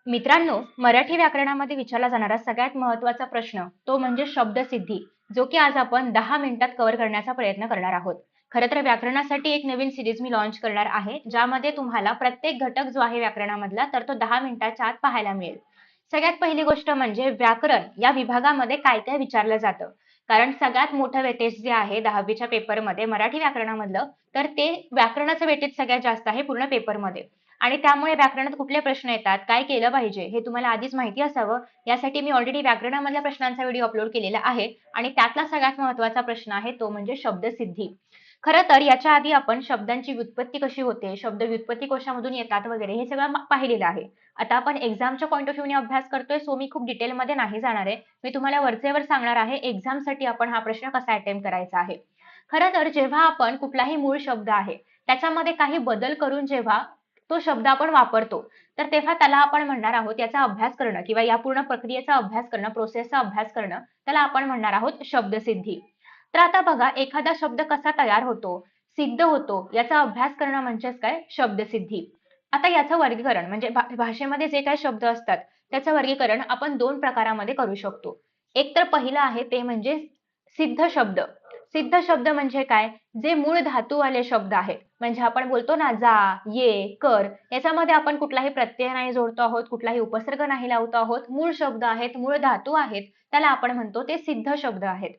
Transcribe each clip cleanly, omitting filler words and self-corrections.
मित्रांनो, मराठी व्याकरणामध्ये विचारला जाणारा सगळ्यात महत्त्वाचा प्रश्न तो म्हणजे शब्दसिद्धी, जो की आज आपण 10 मिनिटात कव्हर करण्याचा प्रयत्न करणार आहोत. खरं तर व्याकरणासाठी एक नवीन सीरीज मी लॉन्च करणार आहे, ज्यामध्ये तुम्हाला प्रत्येक घटक जो आहे व्याकरणामधला तर तो 10 मिनिटाच्या आत पाहायला मिळेल. सगळ्यात पहिली गोष्ट म्हणजे व्याकरण या विभागामध्ये काय काय विचारलं जातं. कारण सगळ्यात मोठं वेटेज जे आहे 10वीच्या पेपरमध्ये मराठी व्याकरणामधलं, तर ते व्याकरणाचं वेटेज सगळ्यात जास्त आहे पूर्ण पेपरमध्ये. आणि त्यामुळे व्याकरणात कुठले प्रश्न येतात, काय केलं पाहिजे हे तुम्हाला आधीच माहिती असावं, यासाठी मी ऑलरेडी व्याकरणामधल्या प्रश्नांचा व्हिडिओ अपलोड केलेला आहे आणि त्यातला सगळ्यात महत्त्वाचा प्रश्न आहे तो म्हणजे शब्दसिद्धी. खरं तर याच्या आधी आपण शब्दांची व्युत्पत्ती कशी होते, शब्द व्युत्पत्ती कोशामधून येतात वगैरे हे सगळं पाहिलेलं आहे. आता आपण एक्झामच्या पॉईंट ऑफ व्ह्यूने अभ्यास करतोय, सो मी खूप डिटेलमध्ये नाही जाणार आहे. मी तुम्हाला वरचेवर सांगणार आहे एक्झामसाठी आपण हा प्रश्न कसा अटेम्प्ट करायचा आहे. खरं तर जेव्हा आपण कुठलाही मूळ शब्द आहे त्याच्यामध्ये काही बदल करून जेव्हा तो शब्द आपण वापरतो, तर तेव्हा त्याला आपण म्हणणार आहोत याचा अभ्यास करणं किंवा या पूर्ण प्रक्रियेचा अभ्यास करणं, प्रोसेसचा अभ्यास करणं, त्याला आपण म्हणणार आहोत शब्दसिद्धी. तर आता बघा एखादा शब्द कसा तयार होतो, सिद्ध होतो याचा अभ्यास करणं म्हणजेच काय शब्दसिद्धी. आता याचं वर्गीकरण म्हणजे भाषेमध्ये जे काही शब्द असतात त्याचं वर्गीकरण आपण दोन प्रकारामध्ये करू शकतो. एक तर पहिलं आहे ते म्हणजे सिद्ध शब्द. सिद्ध शब्द म्हणजे काय? जे मूळ धातूवाले शब्द आहेत. म्हणजे आपण बोलतो ना जा, ये, कर याच्यामध्ये आपण कुठलाही प्रत्यय नाही जोडतो आहोत, कुठलाही उपसर्ग नाही लावतो आहोत. मूळ शब्द आहेत, मूळ धातू आहेत, त्याला आपण म्हणतो ते सिद्ध शब्द आहेत.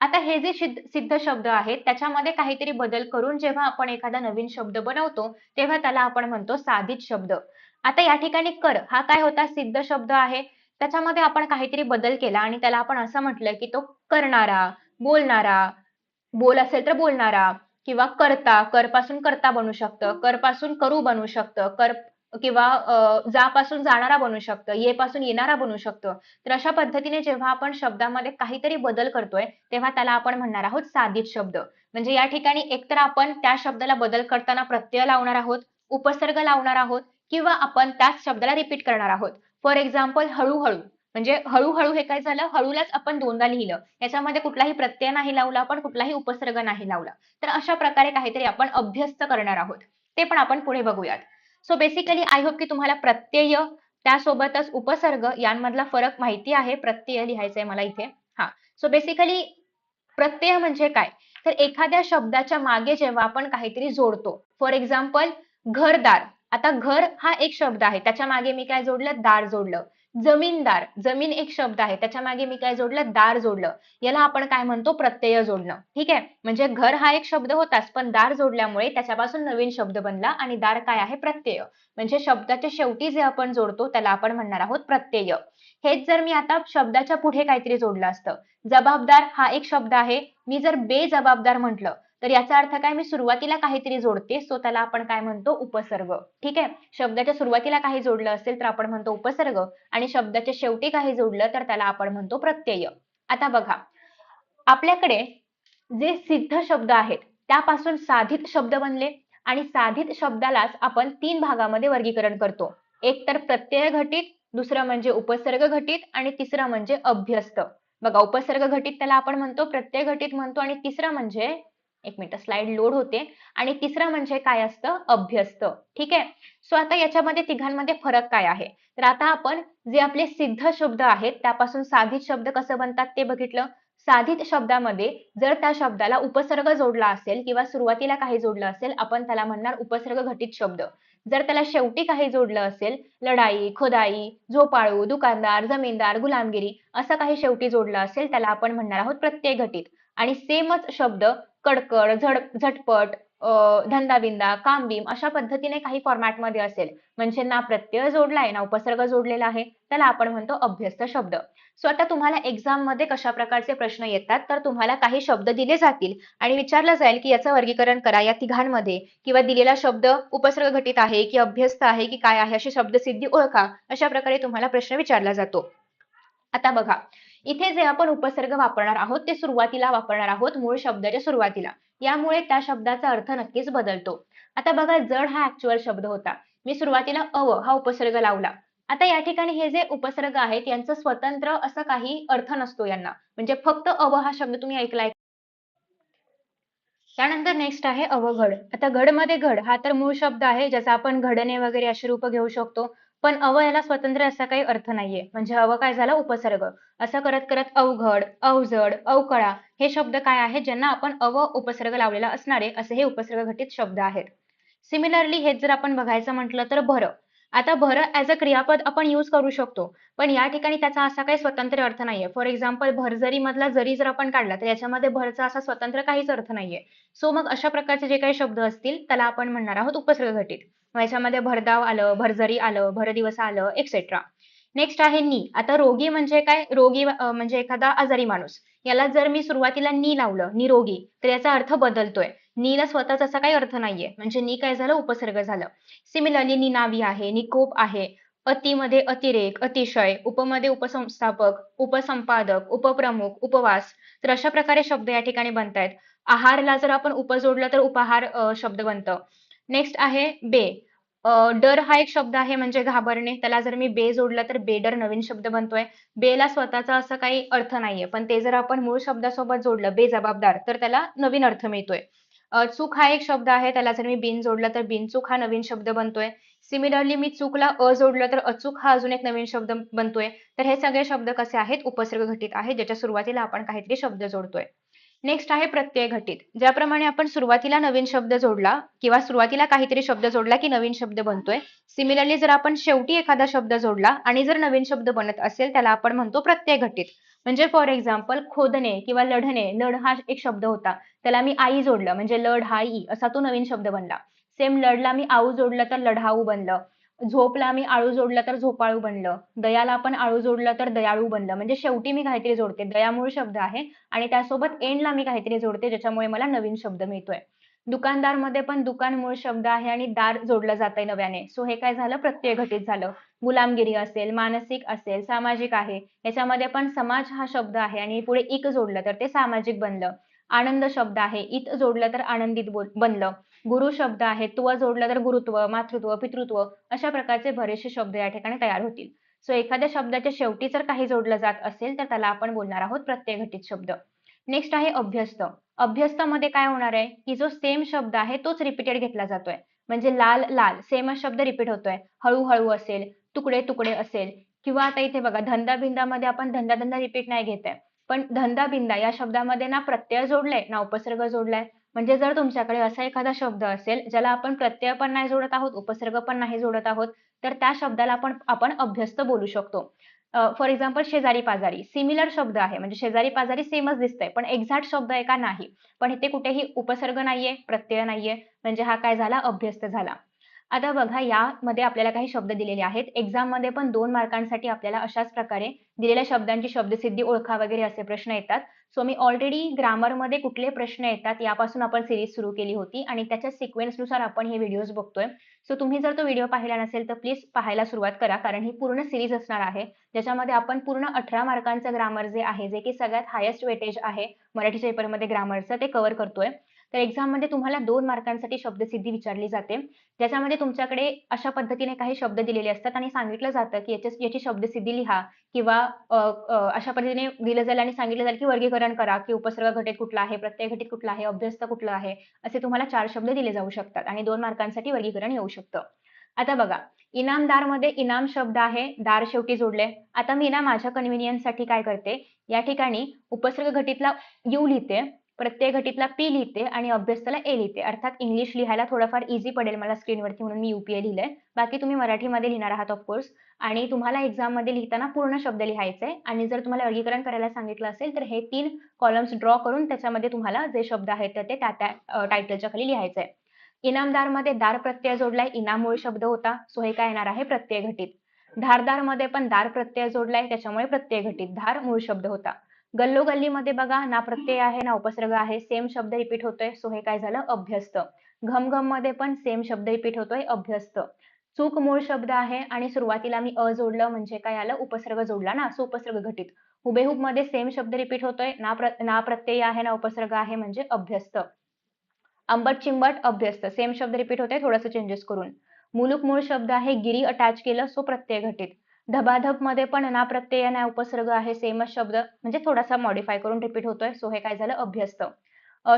आता हे जे सिद्ध शब्द आहेत त्याच्यामध्ये काहीतरी बदल करून जेव्हा आपण एखादा नवीन शब्द बनवतो, तेव्हा त्याला आपण म्हणतो साधित शब्द. आता या ठिकाणी कर हा काय होता? सिद्ध शब्द आहे. त्याच्यामध्ये आपण काहीतरी बदल केला आणि त्याला आपण असं म्हटलं की तो करणारा, बोलणारा, बोल असेल तर बोलणारा किंवा कर्ता, करपासून कर्ता बनू शकतं, करपासून करू बनू शकतं, किंवा जापासून जाणारा बनू शकतं, ये पासून येणारा बनू शकतं. तर अशा पद्धतीने जेव्हा आपण शब्दामध्ये काहीतरी बदल करतोय, तेव्हा त्याला आपण म्हणणार आहोत साधित शब्द. म्हणजे या ठिकाणी एकतर आपण त्या शब्दाला बदल करताना प्रत्यय लावणार आहोत, उपसर्ग लावणार आहोत किंवा आपण त्याच शब्दाला रिपीट करणार आहोत. फॉर एक्झाम्पल हळूहळू. म्हणजे हळूहळू हे काय झालं? हळूलाच आपण दोनदा लिहिलं. याच्यामध्ये कुठलाही प्रत्यय नाही लावला आपण, कुठलाही उपसर्ग नाही लावला. तर अशा प्रकारे काहीतरी आपण अभ्यस्त करणार आहोत. ते पण आपण पुढे बघूयात. सो बेसिकली आय होप की तुम्हाला प्रत्यय त्यासोबतच उपसर्ग यांमधला फरक माहिती आहे. प्रत्यय लिहायचंय मला इथे. हा. सो बेसिकली प्रत्यय म्हणजे काय? तर एखाद्या शब्दाच्या मागे जेव्हा आपण काहीतरी जोडतो. फॉर एक्झाम्पल घरदार. आता घर हा एक शब्द आहे. त्याच्या मागे मी काय जोडलं? दार जोडलं. जमीनदार. जमीन एक शब्द आहे. त्याच्या मागे मी काय जोडलं? दार जोडलं. याला आपण काय म्हणतो? प्रत्यय जोडणं. ठीक आहे? म्हणजे घर हा एक शब्द होताच, पण दार जोडल्यामुळे त्याच्यापासून नवीन शब्द बनला आणि दार काय आहे? प्रत्यय. म्हणजे शब्दाच्या शेवटी जे आपण जोडतो त्याला आपण म्हणणार आहोत प्रत्यय. हेच जर मी आता शब्दाच्या पुढे काहीतरी जोडलं असतं. जबाबदार हा एक शब्द आहे. मी जर बेजबाबदार म्हटलं तर याचा अर्थ काय? मी सुरुवातीला काहीतरी जोडते, सो त्याला आपण काय म्हणतो? उपसर्ग. ठीक आहे? शब्दाच्या सुरुवातीला काही जोडलं असेल तर आपण म्हणतो उपसर्ग आणि शब्दाच्या शेवटी काही जोडलं तर त्याला आपण म्हणतो प्रत्यय. आता बघा, आपल्याकडे जे सिद्ध शब्द आहेत त्यापासून साधित शब्द बनले आणि साधित शब्दालाच आपण तीन भागामध्ये वर्गीकरण करतो. एक तर प्रत्यय घटित, दुसरं म्हणजे उपसर्ग घटित आणि तिसरं म्हणजे अभ्यस्त. बघा, उपसर्ग घटित त्याला आपण म्हणतो, प्रत्यय घटित म्हणतो आणि तिसरं म्हणजे एक मिनिट स्लाइड लोड होते आणि तिसरं म्हणजे काय असतं? अभ्यस्त. ठीक आहे? सो आता याच्यामध्ये तिघांमध्ये फरक काय आहे? तर आता आपण जे आपले सिद्ध शब्द आहेत त्यापासून साधित शब्द कसं बनतात ते बघितलं. साधित शब्दामध्ये जर त्या शब्दाला उपसर्ग जोडला असेल किंवा सुरुवातीला काही जोडलं असेल आपण त्याला म्हणणार उपसर्ग घटित शब्द. जर त्याला शेवटी काही जोडलं असेल, लढाई, खोदाई, झोपाळू, दुकानदार, जमीनदार, गुलामगिरी असं काही शेवटी जोडलं असेल त्याला आपण म्हणणार आहोत प्रत्यय घटित. आणि सेमच शब्द कडकड, झटपट, धंदाबिंदा, कामबीम अशा पद्धतीने काही फॉर्मॅटमध्ये असेल, म्हणजे ना प्रत्यय जोडलाय ना उपसर्ग जोडलेला आहे, त्याला आपण म्हणतो अभ्यस्त शब्द. सो आता तुम्हाला एक्झाम मध्ये कशा प्रकारचे प्रश्न येतात? तर तुम्हाला काही शब्द दिले जातील आणि विचारलं जाईल की याचं वर्गीकरण करा या तिघांमध्ये, किंवा दिलेला शब्द उपसर्ग घटित आहे की अभ्यस्त आहे की काय आहे अशी शब्दसिद्धी ओळखा. अशा प्रकारे तुम्हाला प्रश्न विचारला जातो. आता बघा, इथे जे आपण उपसर्ग वापरणार आहोत ते सुरुवातीला वापरणार आहोत, मूळ शब्दाच्या सुरुवातीला. यामुळे त्या शब्दाचा अर्थ नक्कीच बदलतो. आता बघा, जड हा ऍक्च्युअल शब्द होता. मी सुरुवातीला अव हा उपसर्ग लावला. आता या ठिकाणी हे जे उपसर्ग आहेत यांचं स्वतंत्र असं काही अर्थ नसतो यांना. म्हणजे फक्त अव हा शब्द तुम्ही ऐकलाय. त्यानंतर नेक्स्ट आहे अवघड. आता घड मध्ये घड हा तर मूळ शब्द आहे, ज्याचा आपण घडणे वगैरे अशी रूप घेऊ शकतो. पण अव याला स्वतंत्र असा काही अर्थ नाहीये. म्हणजे अव काय झालं? उपसर्ग. असं करत करत अवघड, अवजड, अवकळा हे शब्द काय आहेत ज्यांना आपण अव उपसर्ग लावलेला असणारे असे हे उपसर्ग घटित शब्द आहेत. सिमिलरली हेच जर आपण बघायचं म्हटलं तर भर. आता भर ॲज अ क्रियापद आपण यूज करू शकतो. पण या ठिकाणी त्याचा असा काही स्वतंत्र अर्थ नाहीये. फॉर एक्झाम्पल भरजरी मधला जरी जर आपण काढला तर याच्यामध्ये भरचा असा स्वतंत्र काहीच अर्थ नाहीये. सो मग अशा प्रकारचे जे काही शब्द असतील त्याला आपण म्हणणार आहोत उपसर्ग घटित. मग याच्यामध्ये भरधाव आलं, भरजरी आलं, भरदिवस आलं, एक्सेट्रा. नेक्स्ट आहे नी. आता रोगी म्हणजे काय? रोगी म्हणजे एखादा आजारी माणूस. याला जर मी सुरुवातीला नी लावलं, निरोगी, तर याचा अर्थ बदलतोय. नीला स्वतःच असा काही अर्थ नाहीये. म्हणजे नी काय झालं? उपसर्ग झालं. सिमिलरली निनावी आहे, निकोप आहे. अतिमध्ये अतिरेक, अतिशय, उपमध्ये उपसंस्थापक, उपसंपादक, उपप्रमुख, उपवास. तर अशा प्रकारे शब्द या ठिकाणी बनतायत. आहारला जर आपण उप जोडलं तर उपाहार शब्द बनतं. नेक्स्ट आहे बे. डर हा एक शब्द आहे म्हणजे घाबरणे. त्याला जर मी बे जोडला तर बेडर नवीन शब्द बनतोय. बेला स्वतःचा असा काही अर्थ नाहीये. पण ते जर आपण मूळ शब्दासोबत जोडलं बेजबाबदार तर त्याला नवीन अर्थ मिळतोय. चूक हा एक शब्द आहे. त्याला जर मी बिन जोडलं तर बिनचूक हा नवीन शब्द बनतोय. सिमिलरली मी चूकला जोडलं तर अचूक हा अजून एक नवीन शब्द बनतोय. तर हे सगळे शब्द कसे आहेत? उपसर्ग घटित आहेत, ज्याच्या सुरुवातीला आपण काहीतरी शब्द जोडतोय. नेक्स्ट आहे प्रत्यय घटित. ज्याप्रमाणे आपण सुरुवातीला नवीन शब्द जोडला किंवा सुरुवातीला काहीतरी शब्द जोडला की नवीन शब्द बनतोय. सिमिलरली जर आपण शेवटी एखादा शब्द जोडला आणि जर नवीन शब्द बनत असेल त्याला आपण म्हणतो प्रत्यय घटित. म्हणजे फॉर एक्झाम्पल खोदणे किंवा लढणे. लढ हा एक शब्द होता. त्याला मी आई जोडलं म्हणजे लढ हा ई असा तो नवीन शब्द बनला. सेम लढला मी आऊ जोडलं तर लढाऊ बनलं. झोपला मी आळू जोडला तर झोपाळू बनलं. दयाला आपण आळू जोडलं तर दयाळू बनलं. म्हणजे शेवटी मी काहीतरी जोडते. दया मूळ शब्द आहे आणि त्यासोबत एंडला मी काहीतरी जोडते ज्याच्यामुळे मला नवीन शब्द मिळतोय. दुकानदारमध्ये पण दुकान मूळ शब्द आहे आणि दार जोडलं जातंय नव्याने. सो हे काय झालं? प्रत्यय घटित झालं. गुलामगिरी असेल, मानसिक असेल, सामाजिक आहे. याच्यामध्ये पण समाज हा शब्द आहे आणि पुढे इक जोडलं तर ते सामाजिक बनलं. आनंद शब्द आहे. इत जोडलं तर आनंदित बनलं. गुरु शब्द आहे. त्व जोडलं तर गुरुत्व, मातृत्व, पितृत्व अशा प्रकारचे बरेचसे शब्द या ठिकाणी तयार होतील. सो एखाद्या शब्दाच्या शेवटी जर काही जोडलं जात असेल तर त्याला आपण बोलणार आहोत प्रत्यय घटित शब्द. नेक्स्ट आहे अभ्यस्त. अभ्यस्तामध्ये काय होणार आहे की जो सेम शब्द आहे तोच रिपीटेड घेतला जातोय. म्हणजे लाल लाल सेमच शब्द रिपीट होतोय. हळूहळू असेल, तुकडे तुकडे असेल किंवा आता इथे बघा धंदा बिंदामध्ये आपण धंदा धंदा रिपीट नाही घेत आहे. पण धंदा बिंदा या शब्दामध्ये ना प्रत्यय जोडलाय ना उपसर्ग जोडलाय. म्हणजे जर तुमच्याकडे असा एखादा शब्द असेल ज्याला आपण प्रत्यय पण नाही जोडत आहोत, उपसर्ग पण नाही जोडत आहोत, तर त्या शब्दाला आपण अभ्यस्त बोलू शकतो. फॉर एक्झाम्पल शेजारी पाजारी सिमिलर शब्द आहे म्हणजे शेजारी पाजारी सेमच दिसतंय पण एक्झॅक्ट शब्द आहे का? नाही. पण इथे कुठेही उपसर्ग नाहीये, प्रत्यय नाहीये म्हणजे हा काय झाला? अभ्यस्त झाला. आता बघा यामध्ये आपल्याला काही शब्द दिलेले आहेत. एक्झाममध्ये पण 2 मार्कांसाठी आपल्याला अशाच प्रकारे दिलेल्या शब्दांची शब्दसिद्धी ओळखा वगैरे असे प्रश्न येतात. सो मी ऑलरेडी ग्रामरमध्ये कुठले प्रश्न येतात यापासून आपण सिरीज सुरू केली होती आणि त्याच्या सिक्वेन्सनुसार आपण हे व्हिडिओज बघतोय. सो तुम्ही जर तो व्हिडिओ पाहिला नसेल तर प्लीज पाहायला सुरुवात करा कारण ही पूर्ण सिरीज असणार आहे. ज्याच्यामध्ये आपण पूर्ण 18 मार्कांचं ग्रामर जे आहे जे की सगळ्यात हायेस्ट वेटेज आहे मराठी पेपरमध्ये ग्रामरचं ते कव्हर करतोय. तर एक्झाममध्ये तुम्हाला 2 मार्कांसाठी शब्दसिद्धी विचारली जाते. ज्याच्यामध्ये तुमच्याकडे अशा पद्धतीने काही शब्द दिलेले असतात आणि सांगितलं जातं की याची शब्दसिद्धी लिहा किंवा अशा पद्धतीने दिलं जाईल आणि सांगितलं जाईल की वर्गीकरण करा की उपसर्ग घटित कुठला आहे, प्रत्यय घटित कुठला आहे, अभ्यस्त कुठला आहे, असे तुम्हाला 4 शब्द दिले जाऊ शकतात आणि 2 मार्कांसाठी वर्गीकरण येऊ शकतं. आता बघा इनामदारमध्ये इनाम शब्द आहे, दार शेवटी जोडले. आता मी ना माझ्या कन्व्हिनियन्ससाठी काय करते, या ठिकाणी उपसर्ग घटितला यू लिहिते, प्रत्यय घटितला पी लिहिते आणि अभ्यस्ताला ए लिहिते. अर्थात इंग्लिश लिहायला थोडंफार इझी पडेल मला स्क्रीनवरती म्हणून मी यूपीए लिहिलंय. बाकी तुम्ही मराठीमध्ये लिहिणार आहात ऑफकोर्स आणि तुम्हाला एक्झाममध्ये लिहिताना पूर्ण शब्द लिहायचे आणि जर तुम्हाला वर्गीकरण करायला सांगितलं असेल तर हे 3 कॉलम्स ड्रॉ करून त्याच्यामध्ये तुम्हाला जे शब्द आहेत तर ते त्या टायटलच्या खाली लिहायचंय. इनामदारमध्ये दार प्रत्यय जोडलाय, इनाम मूळ शब्द होता, सो हे काय येणार आहे? प्रत्यय घटित. धारदारमध्ये पण दार प्रत्यय जोडलाय त्याच्यामुळे प्रत्यय घटित. धार मूळ शब्द होता. गल्लोगल्लीमध्ये बघा ना प्रत्यय आहे ना उपसर्ग आहे, सेम शब्द रिपीट होतोय, सो हे काय झालं? अभ्यस्त. घमघम मध्ये पण सेम शब्द रिपीट होतोय, अभ्यस्त. चूक मूळ शब्द आहे आणि सुरुवातीला मी जोडलं म्हणजे काय आलं? उपसर्ग जोडला ना, सो उपसर्ग घटित. हुबेहूब मध्ये सेम शब्द रिपीट होतोय, ना प्रत्यय आहे ना उपसर्ग आहे म्हणजे अभ्यस्त. आंबट चिंबट अभ्यस्त सेम शब्द रिपीट होते थोडंसं चेंजेस करून. मुलूक मूळ शब्द आहे, गिरी अटॅच केलं सो प्रत्यय घटित. धबाधब मध्ये पण ना प्रत्यय ना उपसर्ग आहे, सेमच शब्द म्हणजे थोडासा मॉडिफाय करून रिपीट होतोय, सो हे काय झालं? अभ्यस्त.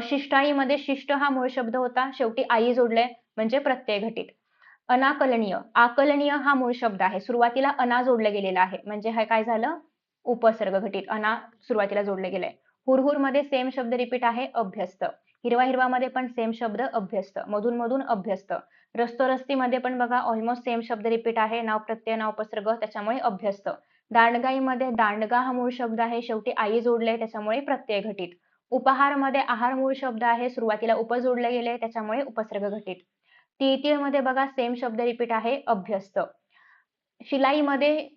शिष्टाईमध्ये शिष्ट हा मूळ शब्द होता, शेवटी आई जोडले म्हणजे प्रत्यय घटित. अनाकलनीय. आकलनीय हा मूळ शब्द आहे. सुरुवातीला अना जोडलं गेलेलं आहे. म्हणजे हे काय झालं? उपसर्ग घटित. अना सुरुवातीला जोडलं गेलंय. हुरहुरमध्ये सेम शब्द रिपीट आहे अभ्यस्त. हिरवा हिरवामध्ये पण सेम शब्द अभ्यस्त. मधून मधून अभ्यस्त. रस्तो-रस्तीमध्ये पण बघा ऑलमोस्ट सेम शब्द रिपीट आहे. नाव प्रत्यय नाव उपसर्ग त्याच्यामुळे अभ्यस्त. दांडगाईमध्ये दांडगा हा मूळ शब्द आहे. शेवटी आई जोडले त्याच्यामुळे प्रत्यय घटित. उपहारमध्ये आहार मूळ शब्द आहे. सुरुवातीला उप जोडले गेले त्याच्यामुळे उपसर्ग घटित. तिळतीळमध्ये बघा सेम शब्द रिपीट आहे अभ्यस्त. शिलाईमध्ये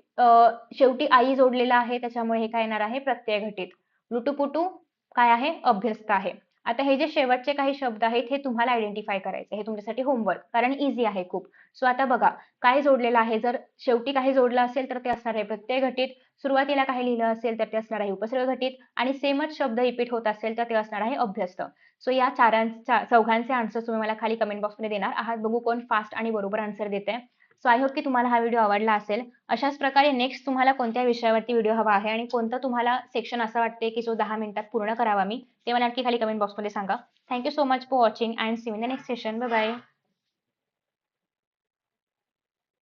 शेवटी आई जोडलेला आहे त्याच्यामुळे हे काय येणार आहे प्रत्यय घटित. लुटूपुटू काय आहे अभ्यस्त आहे. आता हे जे शेवटचे काही शब्द आहेत हे तुम्हाला आयडेंटिफाय करायचे. हे तुमच्यासाठी होमवर्क कारण इझी आहे खूप. सो आता बघा काय जोडलेलं आहे. जर शेवटी काही जोडलं असेल तर ते असणार आहे प्रत्यय घटित. सुरुवातीला काही लिहिलं असेल तर ते असणार आहे उपसर्ग घटित आणि सेमच शब्द रिपीट होत असेल तर ते असणार आहे अभ्यस्त. सो या चौघांचे आन्सर तुम्ही मला खाली कमेंट बॉक्समध्ये देणार आहात. बघू कोण फास्ट आणि बरोबर आन्सर देते. सो आय होप की तुम्हाला हा व्हिडिओ आवडला असेल. अशाच प्रकारे नेक्स्ट तुम्हाला कोणत्या विषयावरती व्हिडिओ हवा आहे आणि कोणतं तुम्हाला सेक्शन असं वाटते की जो 10 मिनिटात पूर्ण करावा मी ते मला नक्की खाली कमेंट बॉक्समध्ये सांगा. Thank you so much for watching and see you in the next session. Bye bye.